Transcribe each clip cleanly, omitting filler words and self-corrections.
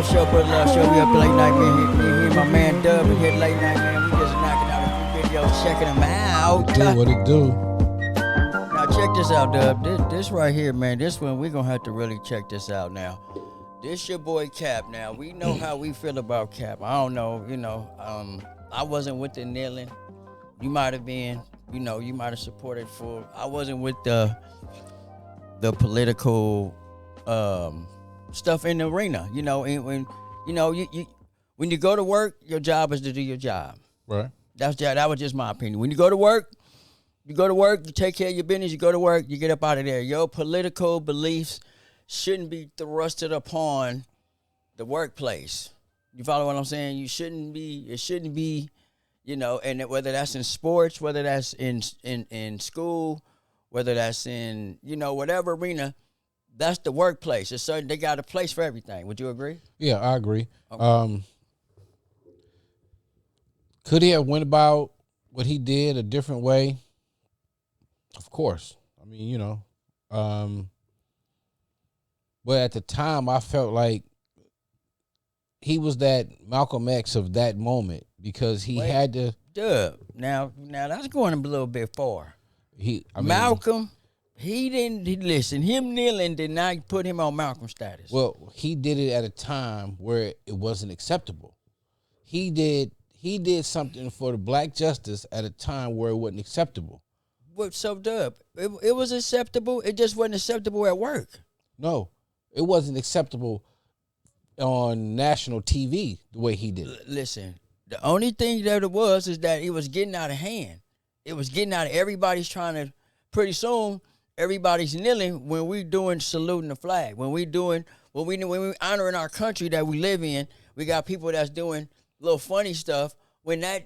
Brotherluvshow. We up late night, man. Me and my man Dub, we hit late night, man. We just knocking out a few videos, checking them out. What it do? Now check this out, Dub. This right here, man. This one we gonna have to really check this out now. This your boy Cap. Now we know how we feel about Cap. I don't know, I wasn't with the kneeling. You might have been, you might have supported full. I wasn't with the political stuff in the arena. When you go to work, your job is to do your job. Right. That was just my opinion. When you go to work, you take care of your business, you go to work, you get up out of there. Your political beliefs shouldn't be thrusted upon the workplace. You follow what I'm saying? It shouldn't be, and whether that's in sports, whether that's in school, whether that's in, whatever arena, that's the workplace. It's certain, they got a place for everything. Would you agree? Yeah, I agree. Okay. Could he have went about what he did a different way? Of course. I mean, but at the time, I felt like he was that Malcolm X of that moment because he had to. Duh. Now that's going a little bit far. Malcolm, he didn't listen. Him kneeling did not put him on Malcolm status. Well, he did it at a time where it wasn't acceptable. He did something for the black justice at a time where it wasn't acceptable. What so, Dub? It was acceptable. It just wasn't acceptable at work. No, it wasn't acceptable on national TV the way he did it. Listen, the only thing that it was is that it was getting out of hand. It was getting out of everybody's trying to. Pretty soon, everybody's kneeling when we doing saluting the flag. When we honoring our country that we live in. We got people that's doing little funny stuff. When that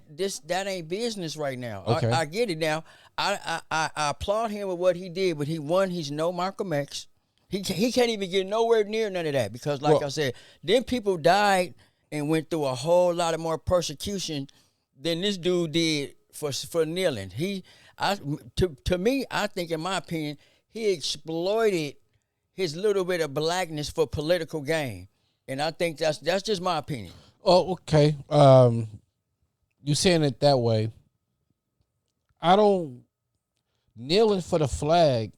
ain't business right now. Okay. I get it now. I applaud him with what he did, but he's no Malcolm X. He can't even get nowhere near none of that because, like I said, then people died and went through a whole lot of more persecution than this dude did for kneeling. To me, I think, in my opinion, he exploited his little bit of blackness for political gain, and I think that's just my opinion. Oh, okay. You saying it that way? Kneeling for the flag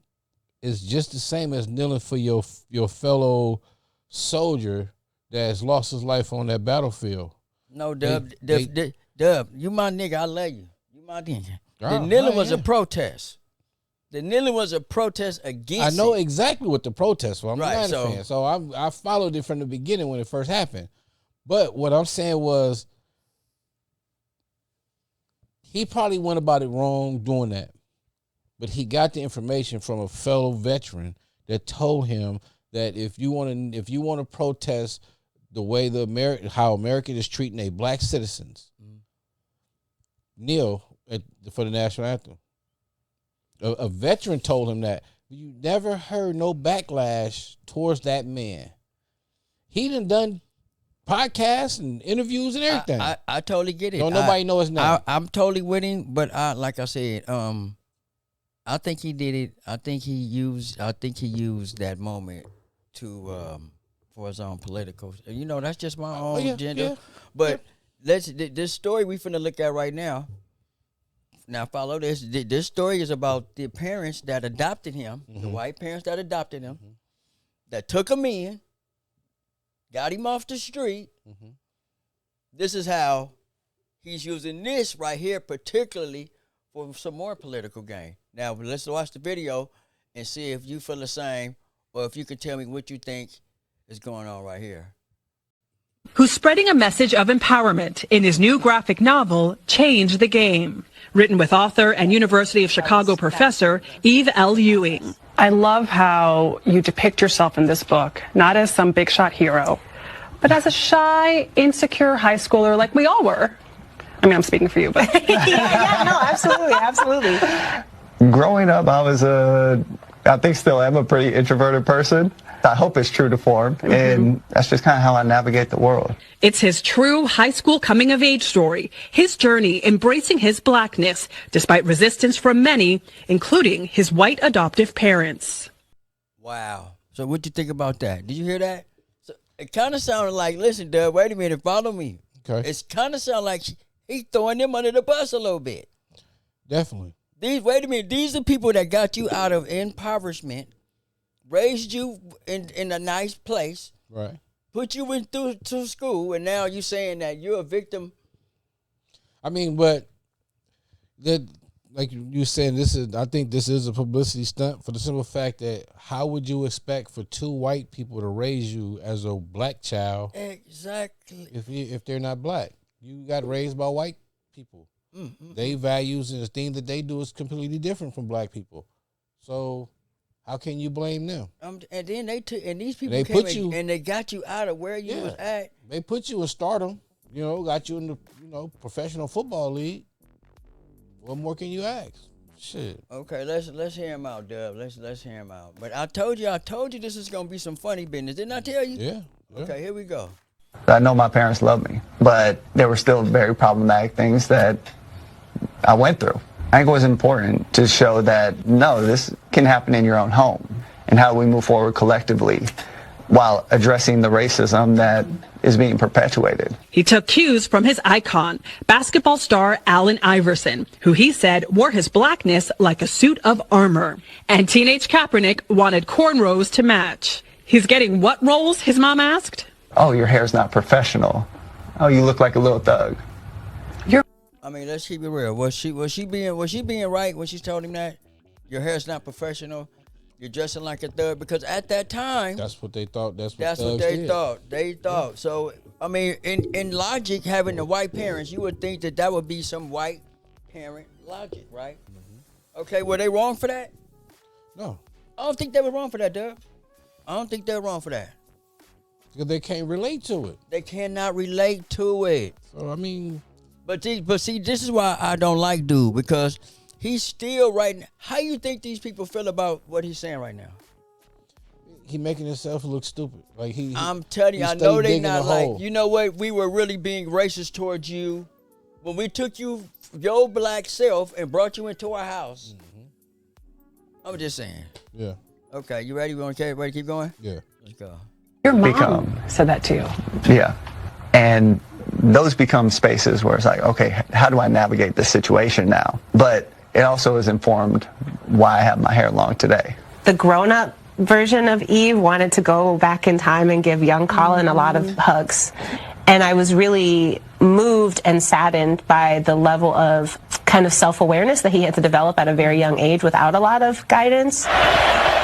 is just the same as kneeling for your fellow soldier that has lost his life on that battlefield. No, Dub, you my nigga. I love you. You my nigga. The kneeling was a protest. The kneeling was a protest against. I know exactly what the protest was. I'm a United fan, so I followed it from the beginning when it first happened. But what I'm saying was, he probably went about it wrong doing that. But he got the information from a fellow veteran that told him that if you want to protest the way how America is treating their black citizens, kneel for the national anthem. A veteran told him that. You never heard no backlash towards that man. He done podcasts and interviews and everything. I totally get it. Don't nobody know his name. I'm totally with him, but like I said, I think he did it. I think he used that moment to for his own political. That's just my own agenda. Yeah, but this story we finna look at right now. Now follow this. This story is about the parents that adopted him, the white parents that adopted him, that took him in, got him off the street. This is how he's using this right here, particularly for some more political gain. Now, let's watch the video and see if you feel the same or if you can tell me what you think is going on right here. Who's spreading a message of empowerment in his new graphic novel, Change the Game, written with author and University of Chicago professor Eve L. Ewing. I love how you depict yourself in this book, not as some big shot hero, but as a shy, insecure high schooler like we all were. I mean, I'm speaking for you, but no, absolutely. Growing up, I think still am a pretty introverted person. I hope it's true to form, and that's just kind of how I navigate the world. It's his true high school coming-of-age story, his journey embracing his blackness despite resistance from many, including his white adoptive parents. Wow. So what you think about that? Did you hear that? It kind of sounded like, listen, Dub, wait a minute, follow me. Okay. It's kind of sound like he throwing them under the bus a little bit. Definitely. Wait a minute, these are people that got you out of impoverishment, raised you in a nice place, Right. put you into school, and now you saying that you're a victim. I mean, but that, like you saying, I think this is a publicity stunt for the simple fact that how would you expect for two white people to raise you as a black child Exactly. if they're not black? You got raised by white people. Mm-hmm. They values and the thing that they do is completely different from black people. So how can you blame them? And then these people They came put you- and they got you out of where you was at. They put you in stardom, got you in the professional football league. What more can you ask? Shit. Okay, let's hear him out, Dub. Let's hear him out. But I told you this is gonna be some funny business. Didn't I tell you? Yeah. Okay, here we go. I know my parents love me, but there were still very problematic things that I went through. I think it was important to show that, no, this can happen in your own home, and how we move forward collectively while addressing the racism that is being perpetuated. He took cues from his icon, basketball star Allen Iverson, who he said wore his blackness like a suit of armor. And teenage Kaepernick wanted cornrows to match. He's getting what roles, his mom asked? Oh, your hair's not professional. Oh, you look like a little thug. I mean, let's keep it real. Was she being right when she told him that your hair's not professional? You're dressing like a thug, because at that time That's what they thought. That's what that's what thugs they did. thought. They thought. So I mean, in logic, having the white parents, you would think that would be some white parent logic, right? Mm-hmm. Okay, were they wrong for that? No, I don't think they were wrong for that, Dub. I don't think they're wrong for that. because they can't relate to it. They cannot relate to it. So I mean, But see, this is why I don't like dude, because he's still right now. How you think these people feel about what he's saying right now? he making himself look stupid. Like I'm telling you, he I know steady they digging not a like, hole. you know what? We were really being racist towards you when we took your black self and brought you into our house. I'm just saying. Yeah, Okay, you ready? Ready to keep going? yeah. Let's go. Your mom Become. said that to you. Yeah. And those become spaces where it's like, okay, how do I navigate this situation now? But it also is informed why I have my hair long today. The grown-up version of Eve wanted to go back in time and give young Colin a lot of hugs. And I was really moved and saddened by the level of kind of self-awareness that he had to develop at a very young age without a lot of guidance.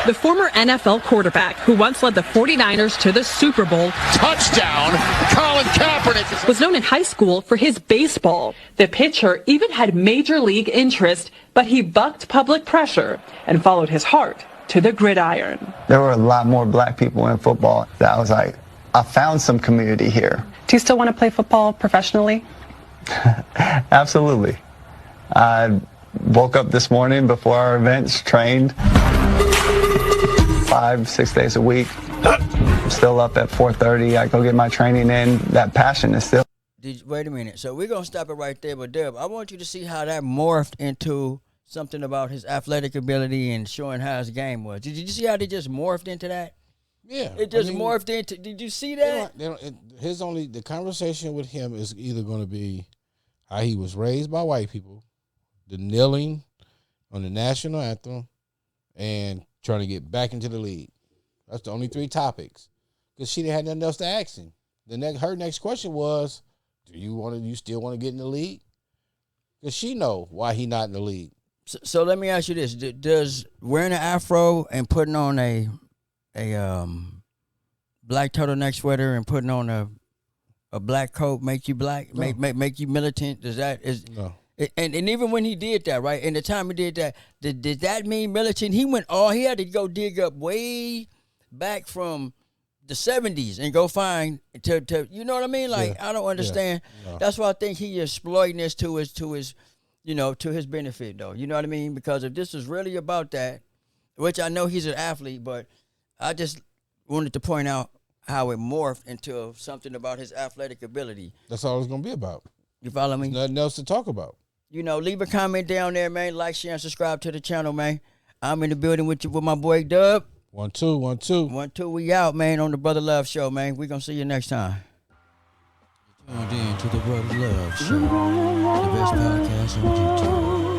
The former NFL quarterback who once led the 49ers to the Super Bowl Touchdown, Colin Kaepernick. was known in high school for his baseball. The pitcher even had major league interest, but he bucked public pressure and followed his heart to the gridiron. There were a lot more black people in football that I was like, I found some community here. Do you still want to play football professionally? Absolutely. I woke up this morning before our events, trained 5-6 days a week. I'm still up at 4:30. I go get my training in. That passion is still. Wait a minute. So we're gonna stop it right there, but Deb, I want you to see how that morphed into something about his athletic ability and showing how his game was. Did you see how they just morphed into that? Yeah, It just morphed into. Did you see that? The conversation with him is either going to be how he was raised by white people, the kneeling on the national anthem, and trying to get back into the league. That's the only three topics. Because she didn't have nothing else to ask him. Her next question was, "Do you still want to get in the league?" Because she know why he not in the league. So let me ask you this: does wearing an afro and putting on a black turtleneck sweater and putting on a black coat make you black? No. Make you militant? Does that No. And even when he did that, right? And the time he did that, did that mean militant? He had to go dig up way back from the 70s and go find to you know what I mean? Like, Yeah. I don't understand. Yeah. No. That's why I think he exploiting this to his to his benefit, though. You know what I mean? Because if this is really about that, which I know he's an athlete, but I just wanted to point out how it morphed into something about his athletic ability. That's all it's going to be about. You follow me? Nothing else to talk about. You know, leave a comment down there, man. Like, share, and subscribe to the channel, man. I'm in the building with my boy Dub. 1, 2, 1, 2. 1, 2, we out, man, on the Brother Love Show, man. We're going to see you next time. Tuned in to the Brother Love Show, the best podcast on YouTube.